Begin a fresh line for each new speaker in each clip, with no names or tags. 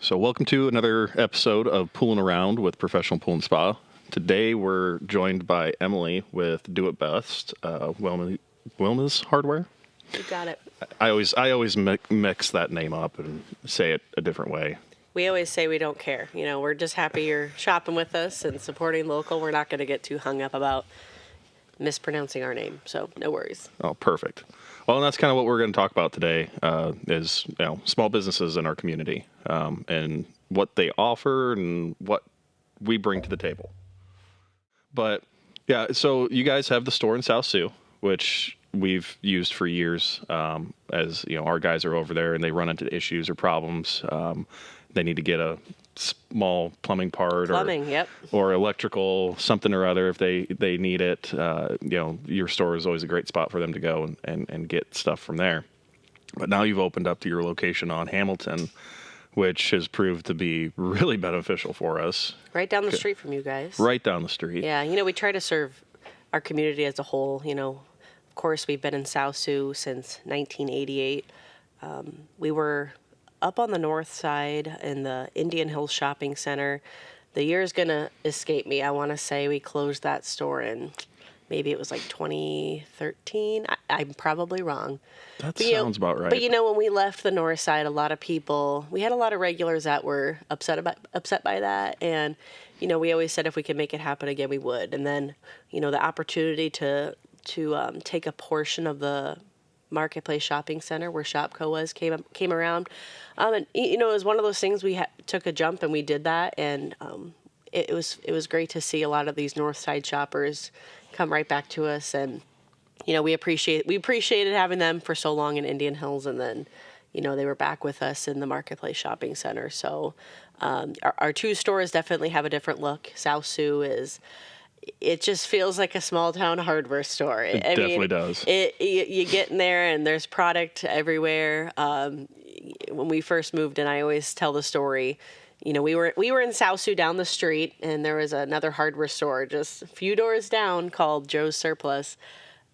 So welcome to another episode of Pooling Around with Professional Pool and Spa. Today we're joined by Emily with Do It Best, Wilmes Hardware.
You got it.
I always mix that name up and say it a different way.
We always say we don't care. You know, we're just happy you're shopping with us and supporting local. We're not going to get too hung up about mispronouncing our name, so no worries.
Oh, perfect. Well, and that's kind of what we're going to talk about today, is small businesses in our community, and what they offer and what we bring to the table. But yeah, so you guys have the store in South Sioux, which we've used for years. As you know, our guys are over there and they run into issues or problems. They need to get a small plumbing part or electrical something or other if they need it. Your store is always a great spot for them to go and get stuff from there. But now you've opened up to your location on Hamilton, which has proved to be really beneficial for us.
Right down the street from you guys.
Right down the street.
Yeah, we try to serve our community as a whole. Of course, we've been in South Sioux since 1988. We were up on the north side in the Indian Hills Shopping Center. The year is going to escape me. I want to say we closed that store in, maybe it was like 2013. I'm probably wrong.
That sounds about right.
But when we left the north side, a lot of people, we had a lot of regulars that were upset by that. And, we always said if we could make it happen again, we would. And then, the opportunity to take a portion of the Marketplace Shopping Center where Shopco was came around, and it was one of those things we took a jump and we did that, and it was great to see a lot of these North Side shoppers come right back to us, and we appreciated having them for so long in Indian Hills, and then they were back with us in the Marketplace Shopping Center. So our two stores definitely have a different look. South Sioux it just feels like a small town hardware store.
It definitely does.
You get in there and there's product everywhere. When we first moved in, I always tell the story. We were in South Sioux down the street, and there was another hardware store just a few doors down called Joe's Surplus.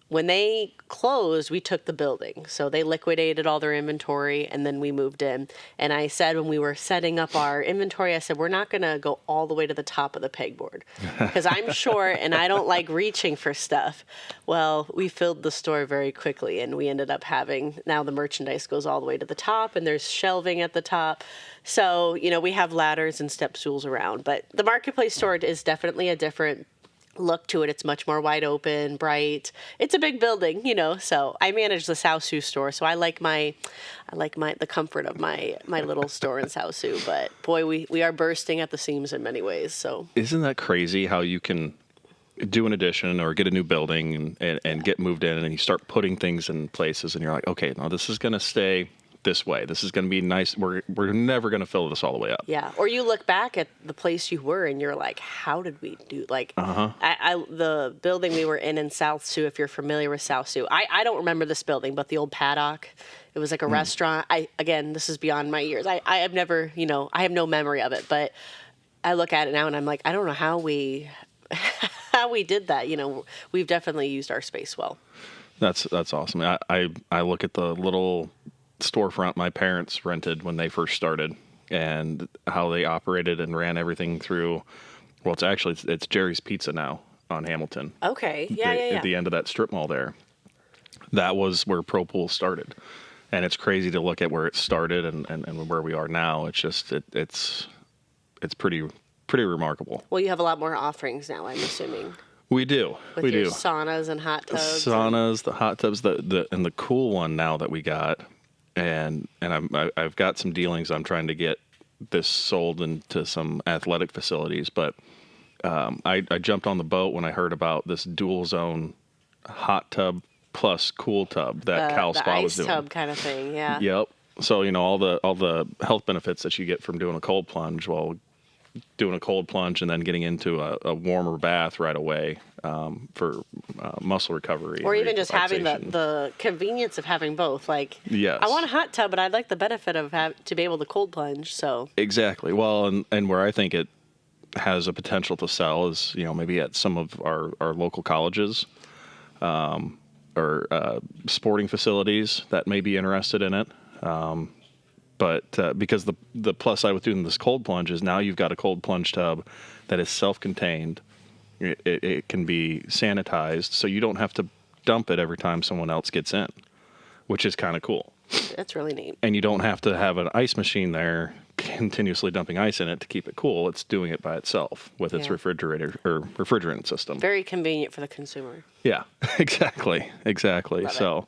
When they closed, we took the building. So they liquidated all their inventory, and then we moved in. And I said when we were setting up our inventory, I said, we're not going to go all the way to the top of the pegboard because I'm short and I don't like reaching for stuff. Well, we filled the store very quickly, and we ended up having, now the merchandise goes all the way to the top, and there's shelving at the top. So, we have ladders and step stools around. But the Marketplace store is definitely a different look to it. It's much more wide open, bright. It's a big building, so I manage the South Sioux store. So I like the comfort of my little store in South Sioux, but boy, we are bursting at the seams in many ways. So
isn't that crazy how you can do an addition or get a new building and get moved in, and then you start putting things in places and you're like, okay, now this is going to stay this way. This is going to be nice. We're never going to fill this all the way up.
Yeah. Or you look back at the place you were and you're like, how did we do? Like, the building we were in South Sioux, if you're familiar with South Sioux, I don't remember this building, but the old Paddock, it was like a restaurant. Again, this is beyond my years. I have never, I have no memory of it, but I look at it now and I'm like, I don't know how we did that. We've definitely used our space well.
That's awesome. I look at the little storefront my parents rented when they first started and how they operated and ran everything through. Well, it's Jerry's Pizza now on Hamilton.
Okay. Yeah.
At the end of that strip mall there. That was where Pro Pool started. And it's crazy to look at where it started and where we are now. It's just, it's pretty remarkable.
Well, you have a lot more offerings now, I'm assuming.
We do.
With your saunas and hot tubs.
The hot tubs, and the cool one now that we got. And I've got some dealings. I'm trying to get this sold into some athletic facilities. But I jumped on the boat when I heard about this dual zone hot tub plus cool tub that Cal Spa was doing.
The ice tub kind of thing, yeah.
Yep. So all the health benefits that you get from doing a cold plunge. Well, doing a cold plunge and then getting into a warmer bath right away for muscle recovery.
Or even just having the convenience of having both. Like,
yes.
I want a hot tub, but I'd like the benefit of to be able to cold plunge. So
exactly. Well, and where I think it has a potential to sell is, maybe at some of our local colleges or sporting facilities that may be interested in it. But because the plus side with doing this cold plunge is now you've got a cold plunge tub that is self-contained. It can be sanitized, so you don't have to dump it every time someone else gets in, which is kind of cool.
That's really neat.
And you don't have to have an ice machine there continuously dumping ice in it to keep it cool. It's doing it by itself with its refrigerator or refrigerant system.
Very convenient for the consumer.
Yeah, exactly.
Love
So,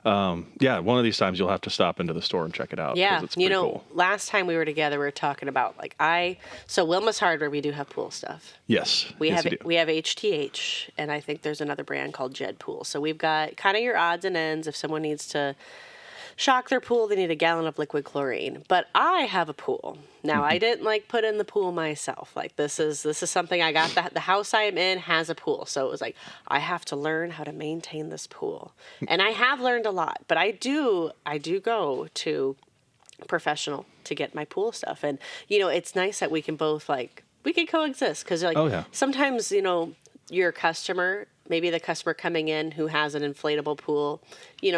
yeah, one of these times you'll have to stop into the store and check it out.
Yeah,
'cause it's pretty cool.
last time we were together, we were talking about so Wilmes Hardware, we do have pool stuff.
Yes,
We
yes,
have
you do.
we have HTH, and I think there's another brand called Jed Pool. So we've got kind of your odds and ends. If someone needs to shock their pool, they need a gallon of liquid chlorine. But I have a pool. Now, I didn't put in the pool myself. This is something I got. The house I am in has a pool. So it was I have to learn how to maintain this pool. And I have learned a lot, but I do go to a professional to get my pool stuff. And, it's nice that we can both we can coexist because
Oh, yeah.
sometimes, your customer, maybe the customer coming in who has an inflatable pool,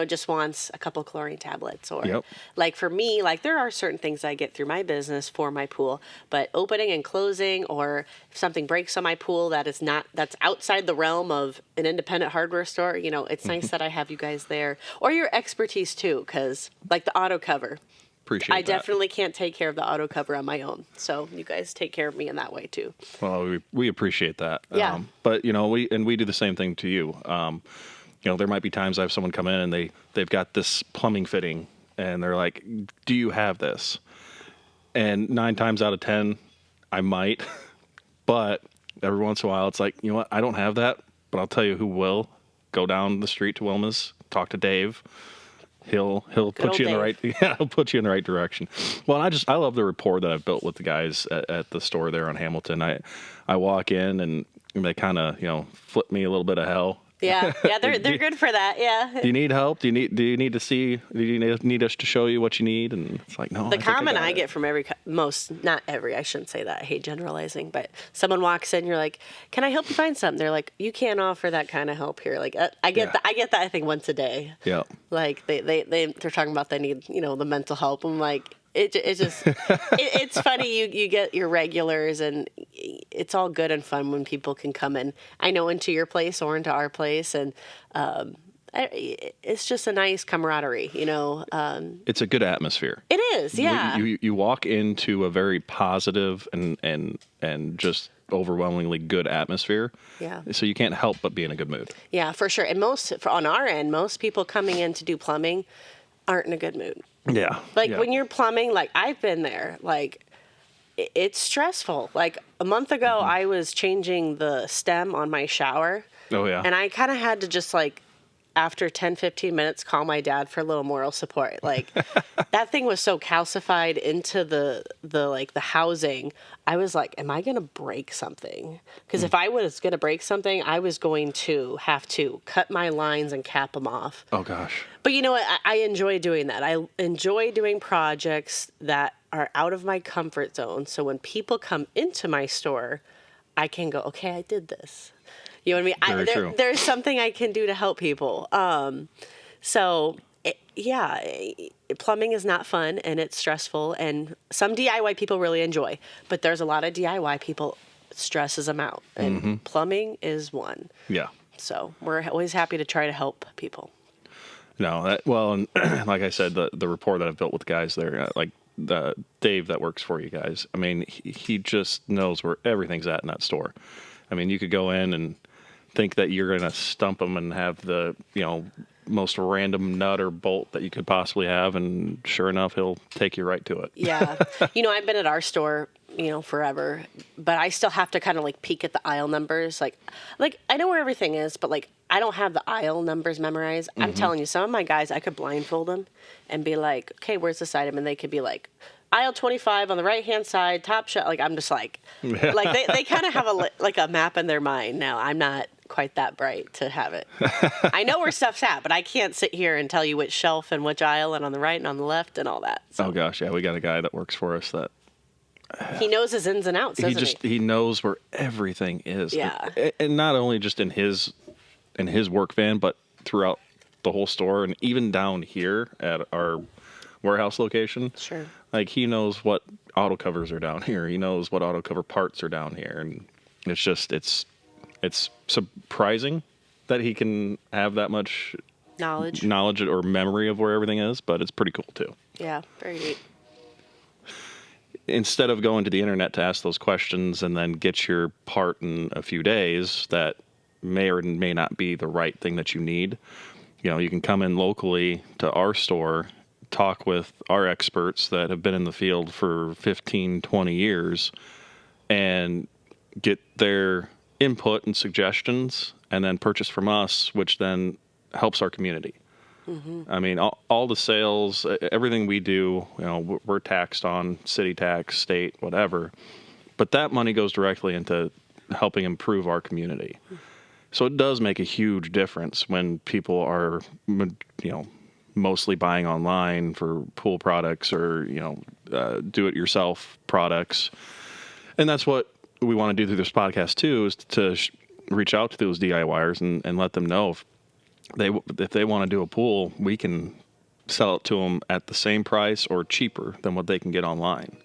just wants a couple chlorine tablets. Or
Yep.
for me, there are certain things I get through my business for my pool, but opening and closing, or if something breaks on my pool that's outside the realm of an independent hardware store, it's nice that I have you guys there, or your expertise too. 'Cause the auto cover,
Appreciate
I
that.
definitely can't take care of the auto cover on my own. So you guys take care of me in that way too.
Well, we appreciate that.
Yeah.
But we do the same thing to you. There might be times I have someone come in and they've got this plumbing fitting and they're like, "Do you have this?" And 9 times out of 10, I might. But every once in a while, it's like, you know what? I don't have that, but I'll tell you who will. Go down the street to Wilmes, talk to Dave. He'll put you in the right he'll put you in the right direction. Well, I love the rapport that I've built with the guys at the store there on Hamilton. I walk in and they kind of flip me a little bit of hell.
Yeah, they're good for that. Yeah.
Do you need help? Do you need to see? Do you need us to show you what you need? And it's like, no.
The comment I get from not every, I shouldn't say that. I hate generalizing, but someone walks in, you're like, "Can I help you find something?" They're like, "You can't offer that kind of help here." I get that. I get that. I think once a day.
Yeah.
They're talking about they need the mental help. I'm like, it just it's funny. You get your regulars, and it's all good and fun when people can come in. I know into your place or into our place, and it's just a nice camaraderie.
It's a good atmosphere.
It is, yeah.
You walk into a very positive and just overwhelmingly good atmosphere.
Yeah.
So you can't help but be in a good mood.
Yeah, for sure. And on our end, most people coming in to do plumbing aren't in a good mood.
Yeah.
When you're plumbing, I've been there, it's stressful. A month ago, I was changing the stem on my shower.
Oh, yeah.
And I kind of had to just after 10, 15 minutes, call my dad for a little moral support. That thing was so calcified into the housing. I was like, am I going to break something? Because if I was going to break something, I was going to have to cut my lines and cap them off.
Oh, gosh.
But you know what? I enjoy doing that. I enjoy doing projects that are out of my comfort zone. So when people come into my store, I can go, okay, I did this. You know what I mean?
Very true.
There's something I can do to help people. Plumbing is not fun and it's stressful. And some DIY people really enjoy. But there's a lot of DIY people stresses them out. And plumbing is one.
Yeah.
So we're always happy to try to help people.
No, and like I said, the rapport that I've built with the guys there, the Dave that works for you guys, I mean, he just knows where everything's at in that store. I mean, you could go in and think that you're going to stump him and have the, most random nut or bolt that you could possibly have, and sure enough, he'll take you right to it.
Yeah. I've been at our store, forever, but I still have to kind of peek at the aisle numbers. I know where everything is, but I don't have the aisle numbers memorized. I'm telling you, some of my guys, I could blindfold them and be like, okay, where's this item? And they could be like, aisle 25 on the right-hand side, top shelf. I'm just they kind of have a map in their mind. Now, I'm not quite that bright to have it. I know where stuff's at, but I can't sit here and tell you which shelf and which aisle and on the right and on the left and all that. So.
Oh, gosh, yeah, we got a guy that works for us that
he knows his ins and outs, doesn't he?
He knows where everything is.
Yeah.
And not only just in his work van, but throughout the whole store, and even down here at our warehouse location.
Sure.
Like, he knows what auto covers are down here. He knows what auto cover parts are down here. And it's just, it's surprising that he can have that much knowledge or memory of where everything is, but it's pretty cool too.
Yeah, very neat.
Instead of going to the internet to ask those questions and then get your part in a few days that may or may not be the right thing that you need, you can come in locally to our store, talk with our experts that have been in the field for 15, 20 years, and get their input and suggestions, and then purchase from us, which then helps our community. Mm-hmm. I mean, all the sales, everything we do, we're taxed on city tax, state, whatever, but that money goes directly into helping improve our community. So it does make a huge difference when people are, mostly buying online for pool products or, do-it-yourself products. And that's what we want to do through this podcast too, is to reach out to those DIYers and let them know if they want to do a pool, we can sell it to them at the same price or cheaper than what they can get online.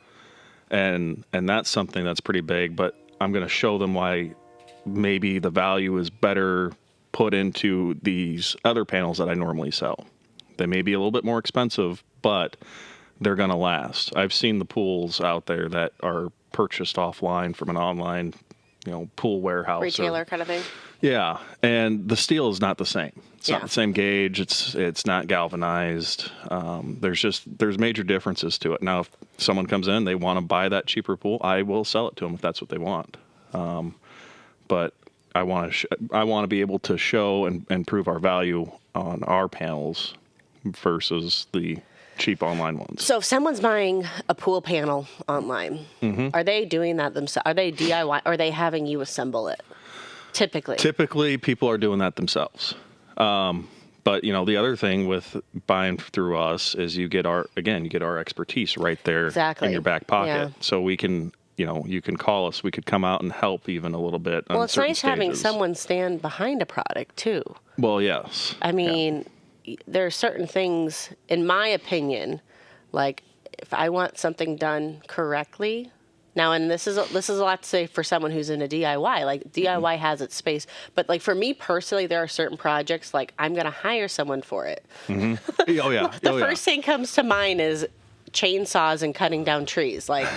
And that's something that's pretty big, but I'm going to show them why maybe the value is better put into these other panels that I normally sell. They may be a little bit more expensive, but they're going to last. I've seen the pools out there that are purchased offline from an online, pool warehouse.
Retailer kind of thing.
Yeah, and the steel is not the same. It's
Yeah.
not the same gauge. It's not galvanized. There's major differences to it. Now, if someone comes in, they want to buy that cheaper pool, I will sell it to them if that's what they want. But I want to be able to show and prove our value on our panels versus the cheap online ones.
So if someone's buying a pool panel online,
Mm-hmm.
are they doing that themselves? Are they DIY? Or are they having you assemble it? Typically,
people are doing that themselves. But the other thing with buying through us is you get our expertise right there
Exactly.
in your back pocket.
Yeah.
So we can, you can call us. We could come out and help even a little bit.
Well,
on
it's
certain
nice having
stages.
someone stand behind a product too.
Well, yes.
I mean, there are certain things, in my opinion, like if I want something done correctly. Now, and this is a lot to say for someone who's in a DIY. Like DIY has its space, but like for me personally, there are certain projects like I'm going to hire someone for it.
Mm-hmm. Oh yeah.
The first thing comes to mind is chainsaws and cutting down trees. Like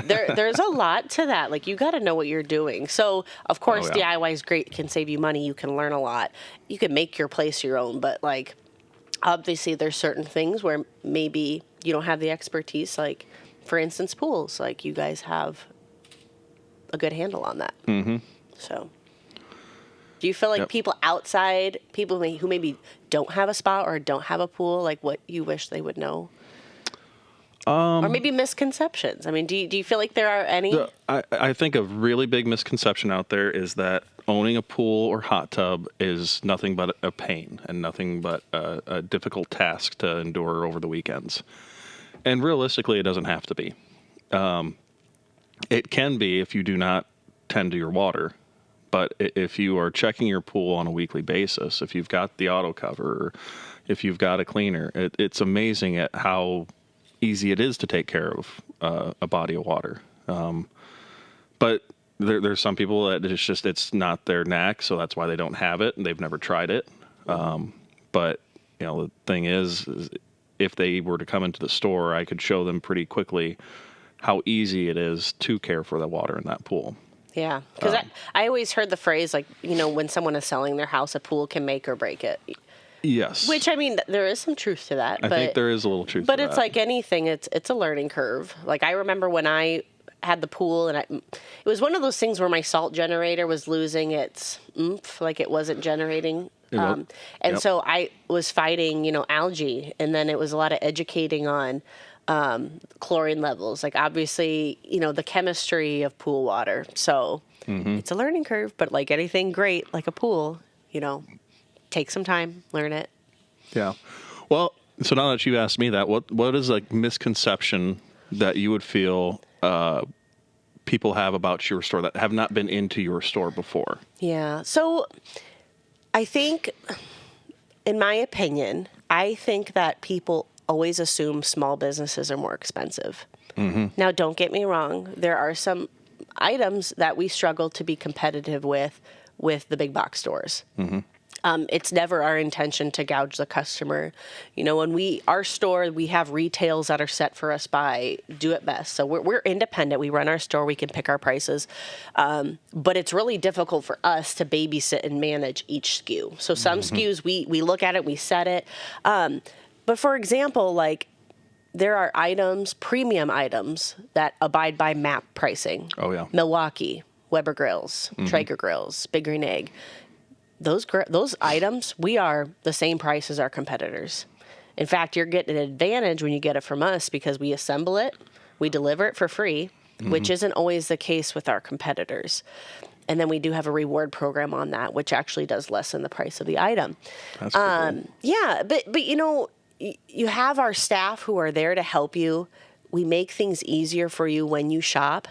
there's a lot to that. Like you got to know what you're doing. So of course DIY is great. It can save you money. You can learn a lot. You can make your place your own. But like obviously there's certain things where maybe you don't have the expertise. Like for instance, pools. Like you guys have a good handle on that.
Mm-hmm.
So do you feel like people outside, people who maybe don't have a spa or don't have a pool, like what you wish they would know? Or maybe misconceptions. I mean, do you feel like there are any?
I think a really big misconception out there is that owning a pool or hot tub is nothing but a pain and nothing but a difficult task to endure over the weekends. And realistically, it doesn't have to be. It can be if you do not tend to your water. But if you are checking your pool on a weekly basis, if you've got the auto cover, if you've got a cleaner, it's amazing at how easy it is to take care of a body of water. But there's some people that it's not their knack, so that's why they don't have it and they've never tried it. But the thing is if they were to come into the store, I could show them pretty quickly how easy it is to care for the water in that pool.
Yeah, because I always heard the phrase, like, when someone is selling their house, a pool can make or break it.
Yes.
Which, I mean, there is some truth to that.
I think there is a little truth to that.
But it's like anything, it's a learning curve. Like, I remember when I had the pool, and it was one of those things where my salt generator was losing its oomph, like it wasn't generating. So I was fighting, algae, and then it was a lot of educating on chlorine levels, like obviously, the chemistry of pool water. So it's a learning curve, but like anything great, like a pool, take some time, learn it.
Yeah. Well, so now that you asked me that, what is a misconception that you would feel people have about your store that have not been into your store before?
Yeah. So I think, in my opinion, I think that people always assume small businesses are more expensive. Now, don't get me wrong. There are some items that we struggle to be competitive with the big box stores. It's never our intention to gouge the customer. You know, when our store, we have retails that are set for us by Do It Best. So we're independent. We run our store. We can pick our prices. But it's really difficult for us to babysit and manage each SKU. So some SKUs, we look at it, we set it. But for example, like, there are items, premium items, that abide by MAP pricing.
Oh, yeah.
Milwaukee, Weber Grills, Traeger Grills, Big Green Egg. Those items, we are the same price as our competitors. In fact, you're getting an advantage when you get it from us because we assemble it, we deliver it for free, which isn't always the case with our competitors. And then we do have a reward program on that, which actually does lessen the price of the item.
That's cool.
Yeah, but you know, you have our staff who are there to help you. We make things easier for you when you shop.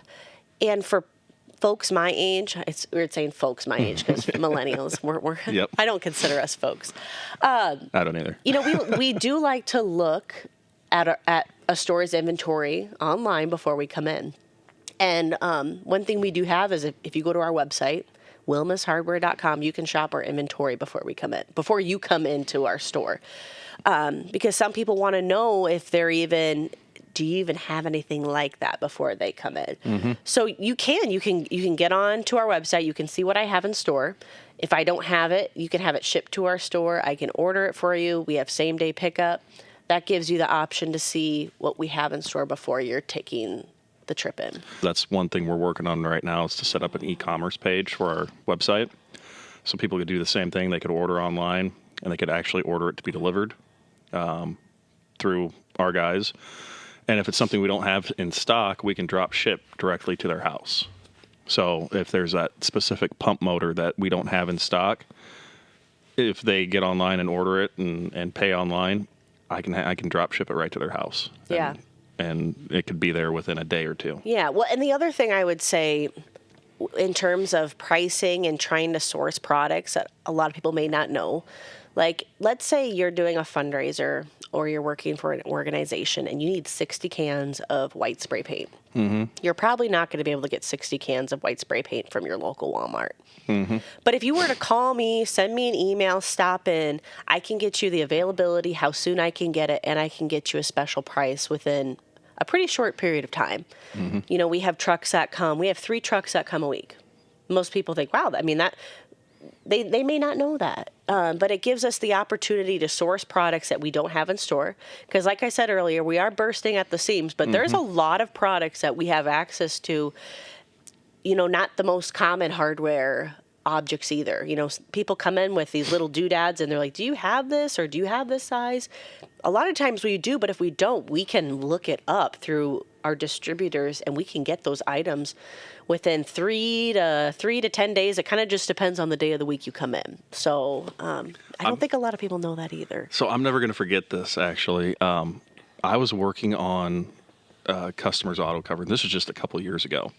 And for folks my age, it's weird saying folks my age because millennials, we're
Yep.
I don't consider us folks.
I don't either.
You know, we do like to look at a store's inventory online before we come in. And one thing we do have is if you go to our website, wilmeshardware.com, you can shop our inventory before you come into our store. Because some people want to know if do you even have anything like that before they come in? So you can get on to our website. You can see what I have in store. If I don't have it, you can have it shipped to our store. I can order it for you. We have same day pickup. That gives you the option to see what we have in store before you're taking the trip in.
That's one thing we're working on right now is to set up an e-commerce page for our website. So people could do the same thing. They could order online and they could actually order it to be delivered through our guys. And if it's something we don't have in stock, we can drop ship directly to their house. So if there's that specific pump motor that we don't have in stock, if they get online and order it and pay online, I can drop ship it right to their house.
Yeah.
And it could be there within a day or two.
Yeah. Well, and the other thing I would say in terms of pricing and trying to source products that a lot of people may not know, like, let's say you're doing a fundraiser or you're working for an organization and you need 60 cans of white spray paint. You're probably not going to be able to get 60 cans of white spray paint from your local Walmart. But if you were to call me, send me an email, stop in, I can get you the availability, how soon I can get it, and I can get you a special price within a pretty short period of time. You know, we have trucks that come. We have 3 trucks that come a week. Most people think, wow, I mean, that they may not know that. But it gives us the opportunity to source products that we don't have in store. Because like I said earlier, we are bursting at the seams, but there's a lot of products that we have access to, you know, not the most common hardware objects either. You know, people come in with these little doodads and they're like, do you have this or do you have this size? A lot of times we do, but if we don't, we can look it up through our distributors and we can get those items within 3 to 10 days. It kind of just depends on the day of the week you come in. So I don't think a lot of people know that either.
So I'm never going to forget this, actually. I was working on customer's auto cover. This was just a couple of years ago.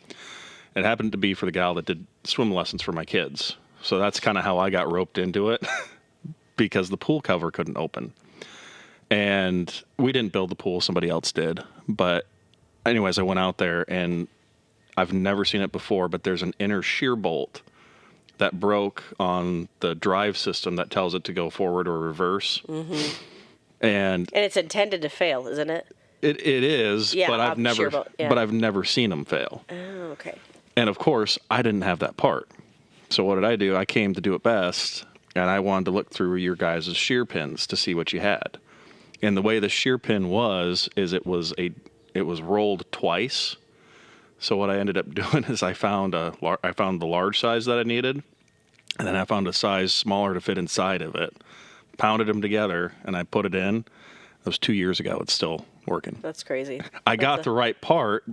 It happened to be for the gal that did swim lessons for my kids. So that's kind of how I got roped into it because the pool cover couldn't open. And we didn't build the pool, somebody else did. But anyways, I went out there and I've never seen it before, but there's an inner shear bolt that broke on the drive system that tells it to go forward or reverse. And
it's intended to fail, isn't it?
It is,
Yeah,
but I've never seen them fail.
Oh, okay.
And of course, I didn't have that part. So what did I do? I came to Do It Best, and I wanted to look through your guys' shear pins to see what you had. And the way the shear pin was it was rolled twice. So what I ended up doing is I found the large size that I needed, and then I found a size smaller to fit inside of it. Pounded them together, and I put it in. That was 2 years ago. It's still working.
That's crazy.
I got the right part,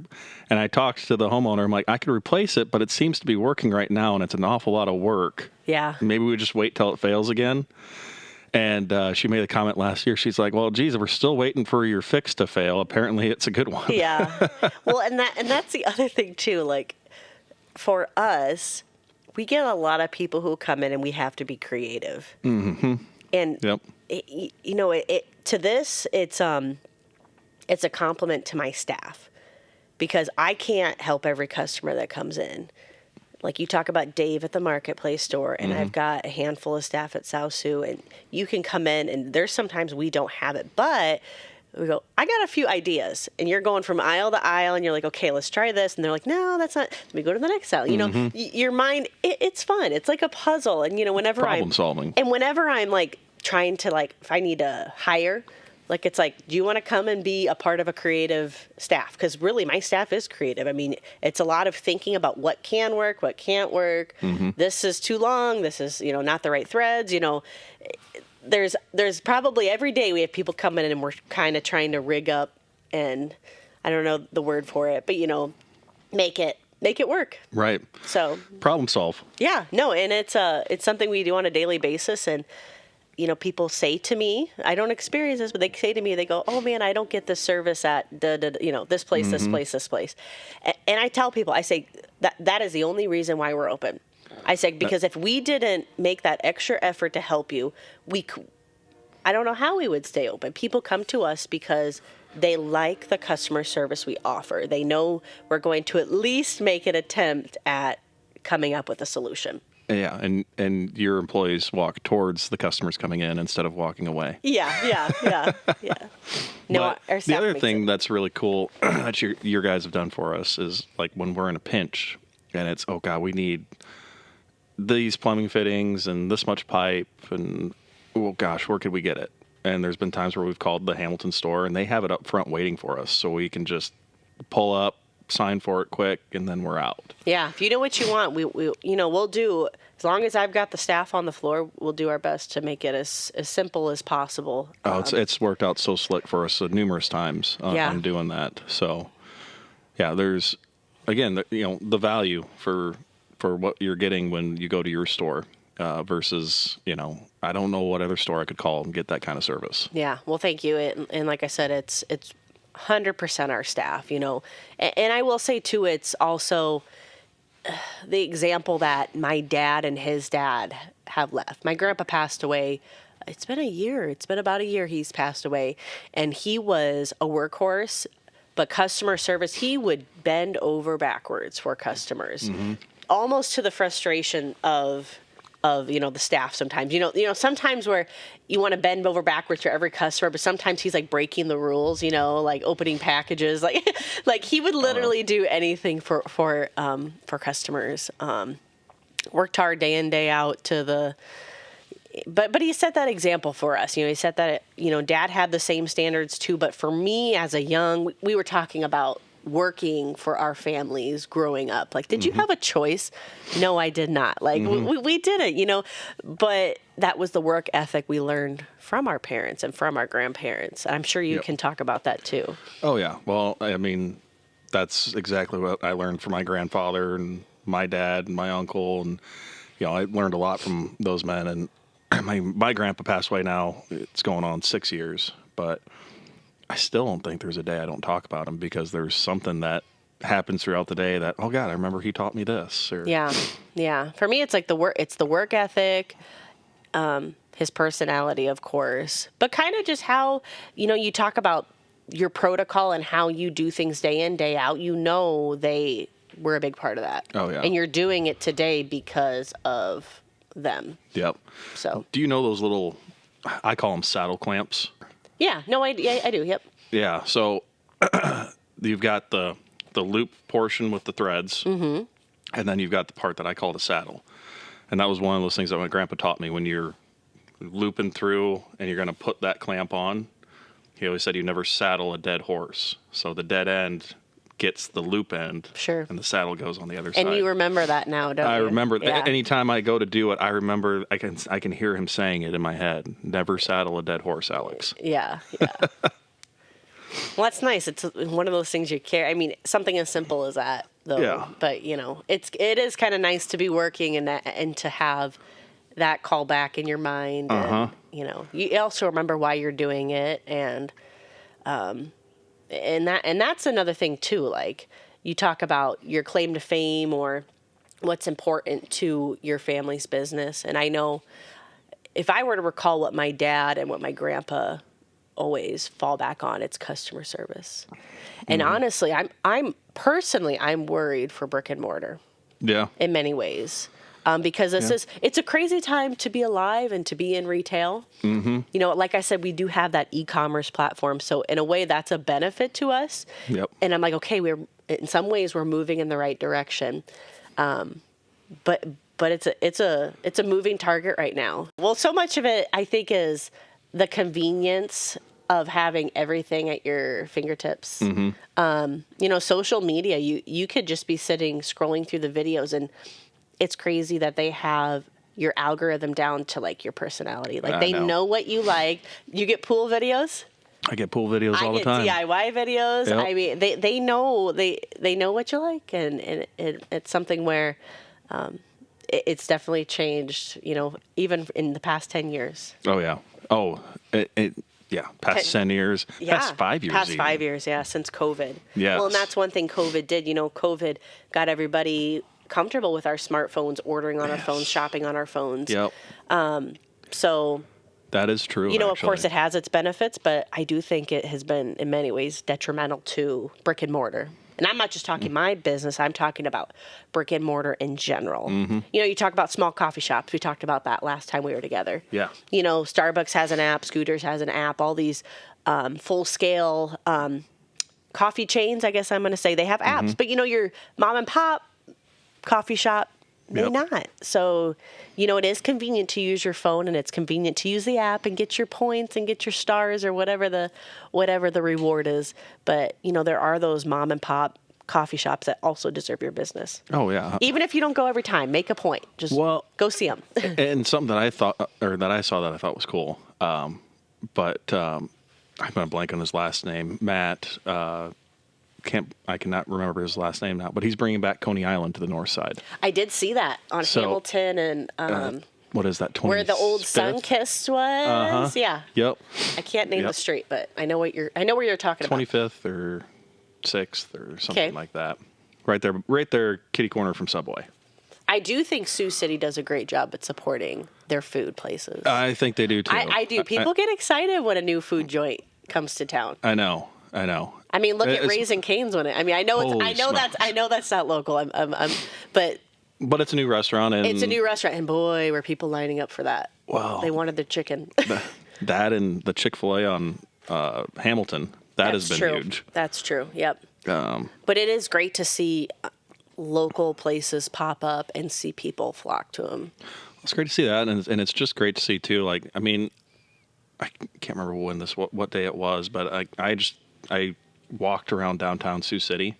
and I talked to the homeowner. I'm like, I could replace it, but it seems to be working right now, and it's an awful lot of work.
Yeah.
Maybe we just wait till it fails again. And she made a comment last year. She's like, well, geez, we're still waiting for your fix to fail. Apparently it's a good one.
Yeah. Well, and that's the other thing too. Like, for us, we get a lot of people who come in and we have to be creative. And
Yep.
to this, it's a compliment to my staff, because I can't help every customer that comes in. Like you talk about Dave at the marketplace store, and I've got a handful of staff at South Sioux, and you can come in, and there's sometimes we don't have it, but we go, I got a few ideas, and you're going from aisle to aisle, and you're like, okay, let's try this, and they're like, no, that's not. Let me go to the next aisle. You know, your mind, it's fun. It's like a puzzle, and whenever
Problem solving.
And whenever I'm like trying to, like, if I need to hire, like, it's like, do you want to come and be a part of a creative staff? Because really, my staff is creative. I mean, it's a lot of thinking about what can work, what can't work. This is too long. This is, not the right threads. There's probably every day we have people coming in and we're kind of trying to rig up, and I don't know the word for it, but make it work.
Right.
So
problem solve.
Yeah, no, and it's something we do on a daily basis, and people say to me, I don't experience this, but they say to me, they go, oh man, I don't get this service at this place, this place, this place. And I tell people, I say that is the only reason why we're open. I say, because if we didn't make that extra effort to help you, I don't know how we would stay open. People come to us because they like the customer service we offer. They know we're going to at least make an attempt at coming up with a solution.
Yeah, and your employees walk towards the customers coming in instead of walking away.
Yeah. No, our staff
the other
makes
thing
it.
that's really cool that your guys have done for us is, like, when we're in a pinch and it's, oh God, we need these plumbing fittings and this much pipe, and oh gosh, where could we get it? And there's been times where we've called the Hamilton store and they have it up front waiting for us, so we can just pull up, sign for it quick, and then we're out.
Yeah, if you know what you want, we'll do, as long as I've got the staff on the floor, we'll do our best to make it as simple as possible.
Oh, it's worked out so slick for us numerous times on doing that. So, yeah, there's, again, the value for what you're getting when you go to your store versus, I don't know what other store I could call and get that kind of service.
Yeah, well, thank you. And like I said, it's 100% our staff, And I will say, too, it's also the example that my dad and his dad have left. My grandpa passed away. It's been a year. It's been about a year he's passed away. And he was a workhorse, but customer service, he would bend over backwards for customers, almost to the frustration of the staff sometimes. Sometimes where you want to bend over backwards for every customer, but sometimes he's like breaking the rules, like opening packages, like he would literally do anything for customers. Worked hard day in, day out but he set that example for us. He set that, Dad had the same standards too, but for me as a young, we were talking about working for our families growing up. Like, did you have a choice? No, I did not. Like, we didn't, but that was the work ethic we learned from our parents and from our grandparents. I'm sure you can talk about that too.
Oh, yeah. Well, I mean, that's exactly what I learned from my grandfather and my dad and my uncle. And, I learned a lot from those men. And my grandpa passed away now. It's going on 6 years, but I still don't think there's a day I don't talk about him, because there's something that happens throughout the day that, oh God, I remember he taught me this. Or,
yeah. For me, it's like the work ethic, his personality, of course, but kind of just how, you talk about your protocol and how you do things day in, day out. They were a big part of that.
Oh yeah.
And you're doing it today because of them.
Yep.
So,
do you know those little, I call them saddle clamps?
Yeah, no, I do. Yep.
Yeah. So you've got the loop portion with the threads, and then you've got the part that I call the saddle. And that was one of those things that my grandpa taught me. When you're looping through and you're going to put that clamp on, he always said you never saddle a dead horse. So the dead end gets the loop end,
sure,
and the saddle goes on the other side.
And you remember that now, don't you?
I remember.
Yeah.
Anytime I go to do it, I remember. I can hear him saying it in my head. Never saddle a dead horse, Alex.
Yeah. Well, that's nice. It's one of those things you care. I mean, something as simple as that, though.
Yeah.
But it is kind of nice to be working and to have that call back in your mind. And, you also remember why you're doing it, and that's another thing too. Like, you talk about your claim to fame or what's important to your family's business. And I know if I were to recall what my dad and what my grandpa always fall back on, it's customer service. And honestly, I'm personally worried for brick and mortar.
Yeah.
In many ways. Because it's a crazy time to be alive and to be in retail. You know, like I said, we do have that e-commerce platform. So in a way, that's a benefit to us.
Yep.
And I'm like, okay, in some ways we're moving in the right direction. But it's a moving target right now. Well, so much of it, I think, is the convenience of having everything at your fingertips. You know, social media, you could just be sitting scrolling through the videos, and it's crazy that they have your algorithm down to like your personality. Like they know what you like. You get pool videos.
I get pool videos all the time.
I get DIY videos.
Yep.
I mean, they know what you like, and it's something where it's definitely changed. You know, even in the past 10 years.
Oh yeah. Oh, yeah. Past 10 years.
Yeah.
Past 5 years.
Past
even.
5 years. Yeah. Since COVID.
Yes.
Well, and that's one thing COVID did. You know, COVID got everybody comfortable with our smartphones, ordering on our phones, shopping on our phones.
Yep.
So
that is true.
You know,
actually.
Of course, it has its benefits, but I do think it has been in many ways detrimental to brick and mortar. And I'm not just talking my business. I'm talking about brick and mortar in general. You know, you talk about small coffee shops. We talked about that last time we were together.
Yeah.
You know, Starbucks has an app. Scooters has an app. All these full-scale coffee chains, I guess I'm going to say, they have apps. But, you know, your mom and pop coffee shop may not. So, you know, it is convenient to use your phone, and it's convenient to use the app and get your points and get your stars or whatever the reward is. But, you know, there are those mom and pop coffee shops that also deserve your business.
Oh yeah.
Even if you don't go every time, make a point. Just go see them.
And something that I thought, or that I saw that I thought was cool. But I'm going to blank on his last name. Matt, I cannot remember his last name now, but he's bringing back Coney Island to the north side.
I did see that on Hamilton and
what is that?
Where the old Sunkist was. Yeah.
Yep.
I can't name the street, but I know where you're talking about.
25th or 6th or something like that. Right there, kitty corner from Subway.
I do think Sioux City does a great job at supporting their food places.
I think they do too.
I do. People get excited when a new food joint comes to town.
I know.
I mean, look at Raising Cane's when I know that's not local. But
it's a new restaurant, and
it's a new restaurant, and boy, were people lining up for that.
Wow.
They wanted their chicken.
That and the Chick-fil-A on Hamilton. That's has been huge.
That's true. Yep. But it is great to see local places pop up and see people flock to them.
It's great to see that, and it's just great to see too. Like, I mean, I can't remember what day it was, but I walked around downtown Sioux City.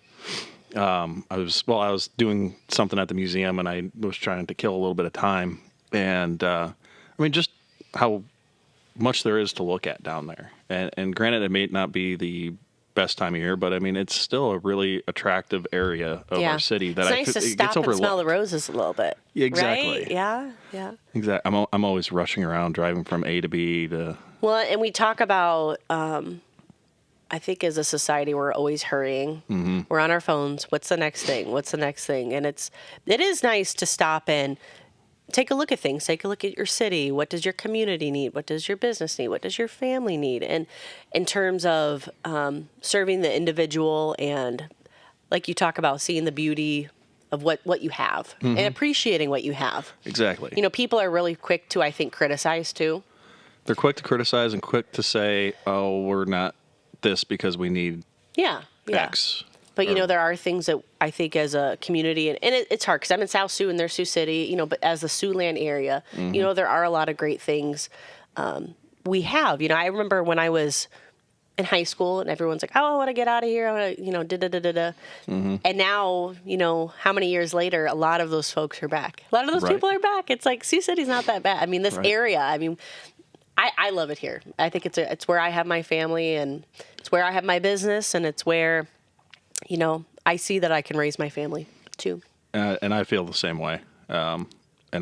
I was doing something at the museum, and I was trying to kill a little bit of time. And I mean, just how much there is to look at down there. And granted, it may not be the best time of year, but I mean, it's still a really attractive area of our city that
it's nice to stop and smell the roses a little bit.
Exactly.
Right? Yeah.
Exactly. I'm always rushing around, driving from A to B to.
Well, and we talk about. I think as a society, we're always hurrying. Mm-hmm. We're on our phones. What's the next thing? And it is nice to stop and take a look at things. Take a look at your city. What does your community need? What does your business need? What does your family need? And in terms of serving the individual, and like you talk about, seeing the beauty of what you have and appreciating what you have.
Exactly.
You know, people are really quick to, I think, criticize too.
They're quick to criticize and quick to say, "Oh, we're not this because we need X."
But, you know, there are things that I think as a community, and it's hard because I'm in South Sioux and there's Sioux City, you know, but as the Siouxland area, you know, there are a lot of great things we have. You know, I remember when I was in high school and everyone's like, oh, I want to get out of here. I want to, you know, da-da-da-da-da. And now, you know, how many years later, a lot of those folks are back. A lot of those people are back. It's like Sioux City's not that bad. I mean, this area, I mean, I love it here. I think it's where I have my family, and it's where I have my business, and it's where, you know, I see that I can raise my family too.
And I feel the same way. And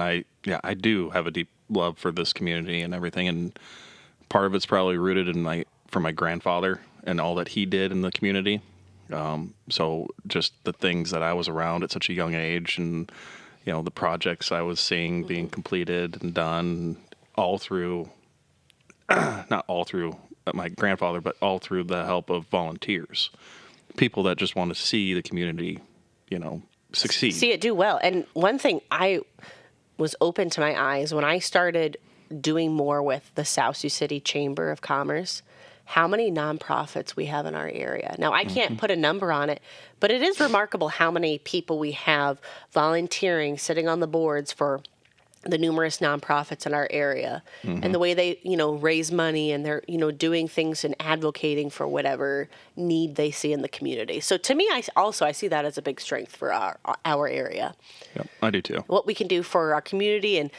I do have a deep love for this community and everything. And part of it's probably rooted in from my grandfather and all that he did in the community. So just the things that I was around at such a young age, and, you know, the projects I was seeing being completed and done all through, not all through my grandfather, but all through the help of volunteers, people that just want to see the community, succeed.
See it do well. And one thing I was open to my eyes when I started doing more with the South Sioux City Chamber of Commerce, how many nonprofits we have in our area. Now, I can't put a number on it, but it is remarkable how many people we have volunteering, sitting on the boards for the numerous nonprofits in our area, and the way they, raise money, and they're, doing things and advocating for whatever need they see in the community. So to me, I see that as a big strength for our area.
Yep, I do too.
What we can do for our community, and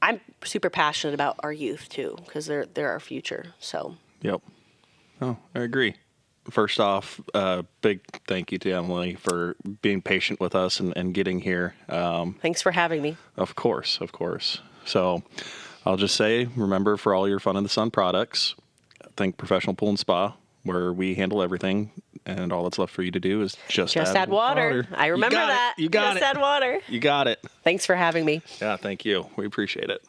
I'm super passionate about our youth too, because they're our future. So.
Yep. Oh, I agree. First off, big thank you to Emily for being patient with us and getting here.
Thanks for having me.
Of course. So I'll just say, remember, for all your Fun in the Sun products, think Professional Pool and Spa, where we handle everything, and all that's left for you to do is just
add water. I remember that.
You got it.
Just add water.
You got it.
Thanks for having me.
Yeah, thank you. We appreciate it.